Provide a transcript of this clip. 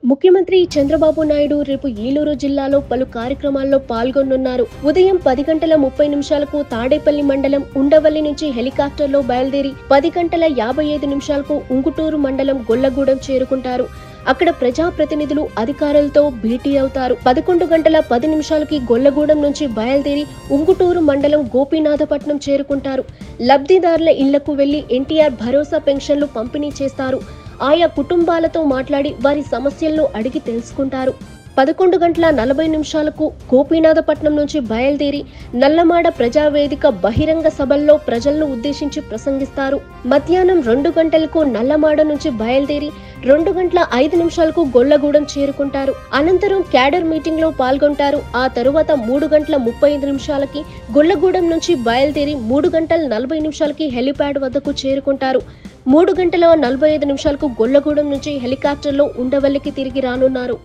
ముఖ్యమంత్రి చంద్రబాబు నాయుడు రేపు ఏలూరు జిల్లాలో పలు కార్యక్రమాల్లో పాల్గొనున్నారు. ఉదయం 10:30 తాడేపల్లి మండలం ఉండవల్లి నుంచి హెలికాప్టర్లో బయలుదేరి 10:55 ఉంగుటూరు మండలం గొల్లగూడెం చేరుకుంటారు. అక్కడ ప్రజాప్రతినిధులు, అధికారులతో భేటీ అవుతారు. 11:10 గొల్లగూడెం నుంచి బయలుదేరి ఉంగుటూరు మండలం గోపీనాథపట్నం చేరుకుంటారు. లబ్ధిదారుల ఇళ్లకు వెళ్లి ఎన్టీఆర్ భరోసా పెన్షన్లు పంపిణీ చేస్తారు. ఆయా కుటుంబాలతో మాట్లాడి వారి సమస్యలను అడిగి తెలుసుకుంటారు. 11:40 గోపీనాథపట్నం నుంచి బయలుదేరి నల్లమాడ ప్రజావేదిక బహిరంగ సభల్లో ప్రజలను ఉద్దేశించి ప్రసంగిస్తారు. మధ్యాహ్నం 2 గంటలకు నల్లమాడ నుంచి బయలుదేరి 2:05 గొల్లగూడెం చేరుకుంటారు. అనంతరం క్యాడర్ మీటింగ్ లో పాల్గొంటారు. ఆ తరువాత 3:35 గొల్లగూడెం నుంచి బయలుదేరి 3:40 హెలిప్యాడ్ వద్దకు చేరుకుంటారు. 3:45 గొల్లగూడెం నుంచి హెలికాప్టర్లో ఉండవల్లికి తిరిగి రానున్నారు.